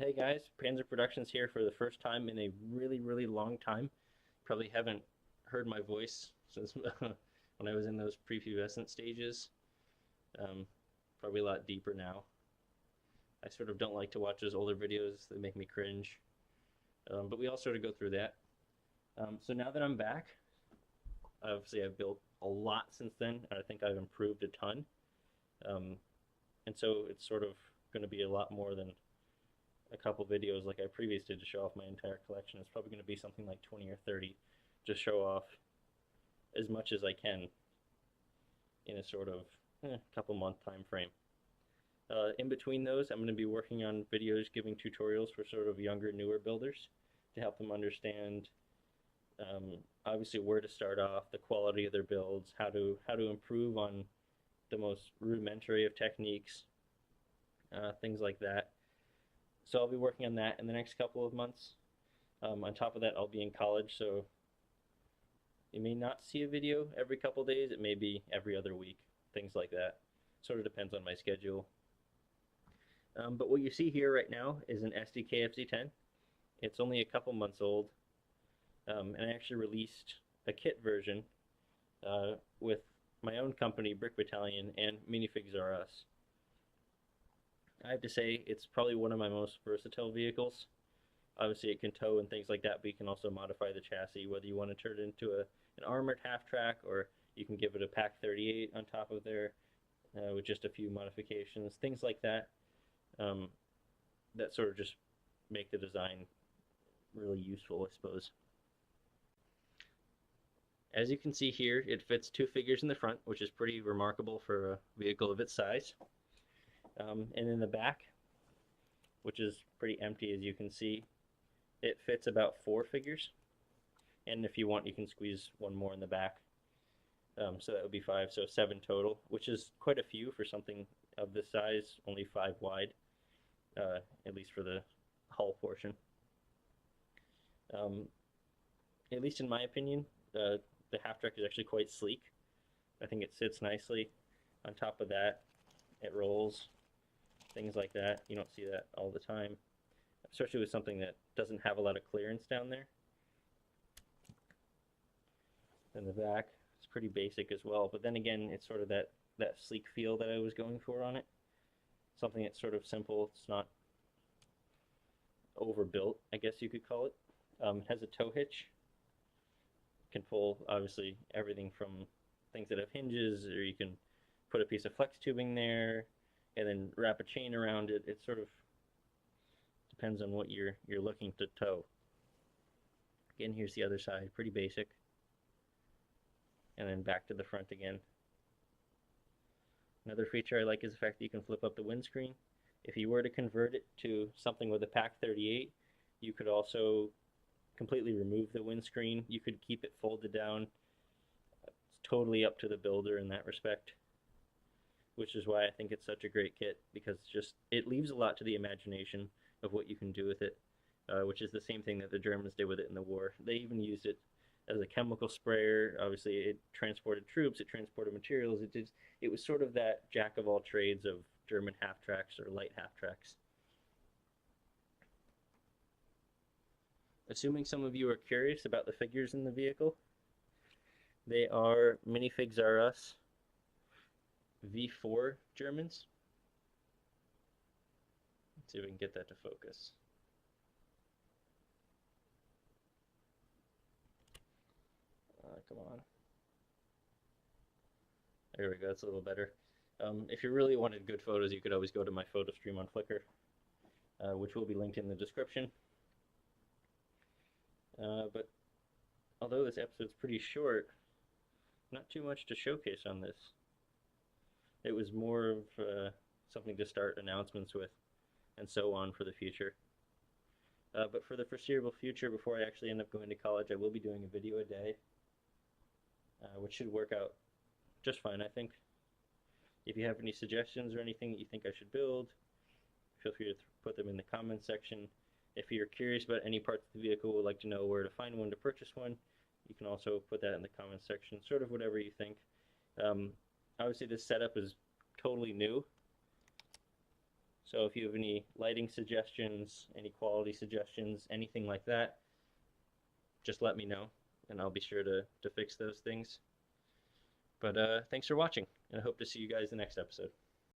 Hey guys, Panzer Productions here for the first time in a really long time. Probably haven't heard my voice since when I was in those prepubescent stages. Um, Probably a lot deeper now. I sort of don't like to watch those older videos that make me cringe. But we all sort of go through that. So now that I'm back, obviously I've built a lot since then, and I think I've improved a ton. Um, and so it's sort of going to be a lot more than a couple videos like I previously did to show off my entire collection. It's probably going to be something like 20 or 30 to show off as much as I can in a sort of couple month time frame. In between those, I'm going to be working on videos giving tutorials for sort of younger, newer builders to help them understand obviously where to start off, the quality of their builds, how to improve on the most rudimentary of techniques, things like that. So I'll be working on that in the next couple of months. On top of that, I'll be in college, so you may not see a video every couple days. It may be every other week, things like that. Sort of depends on my schedule. But what you see here right now is an Sd.Kfz 10. It's only a couple months old, and I actually released a kit version with my own company, Brick Battalion, and Minifigs R Us. I have to say, it's probably one of my most versatile vehicles. Obviously, it can tow and things like that, but you can also modify the chassis, whether you want to turn it into an armored half-track, or you can give it a Pack 38 on top of there with just a few modifications, things like that, that sort of just make the design really useful, I suppose. As you can see here, it fits two figures in the front, which is pretty remarkable for a vehicle of its size. And in the back, which is pretty empty as you can see, it fits about 4 figures. And if you want, you can squeeze one more in the back. So that would be 5, so 7 total, which is quite a few for something of this size, only 5 wide, at least for the hull portion. At least in my opinion, the half-track is actually quite sleek. I think it sits nicely. On top of that, it rolls. Things like that. You don't see that all the time, especially with something that doesn't have a lot of clearance down there. In the back, it's pretty basic as well, but then again, it's sort of that sleek feel that I was going for on it. Something that's sort of simple. It's not overbuilt, I guess you could call it. It has a tow hitch. It can pull, obviously, everything from things that have hinges, or you can put a piece of flex tubing there, and then wrap a chain around it. It sort of depends on what you're looking to tow. Again, here's the other side, pretty basic. And then back to the front again. Another feature I like is the fact that you can flip up the windscreen. If you were to convert it to something with a Pack 38, you could also completely remove the windscreen. You could keep it folded down. It's totally up to the builder in that respect, which is why I think it's such a great kit, because it leaves a lot to the imagination of what you can do with it, which is the same thing that the Germans did with it in the war. They even used it as a chemical sprayer. Obviously, it transported troops, it transported materials. It was sort of that jack of all trades of German half-tracks or light half-tracks. Assuming some of you are curious about the figures in the vehicle, they are Minifigs R Us V4 Germans. Let's see if we can get that to focus. Come on. There we go, that's a little better. If you really wanted good photos, you could always go to my photo stream on Flickr, which will be linked in the description. But although this episode's pretty short, not too much to showcase on this. It was more of something to start announcements with, and so on for the future. But for the foreseeable future, before I actually end up going to college, I will be doing a video a day, which should work out just fine, I think. If you have any suggestions or anything that you think I should build, feel free to put them in the comments section. If you're curious about any parts of the vehicle, would like to know where to find one to purchase one, you can also put that in the comments section, sort of whatever you think. Obviously, this setup is totally new, So if you have any lighting suggestions, any quality suggestions, anything like that, just let me know, and I'll be sure to fix those things. But thanks for watching, and I hope to see you guys in the next episode.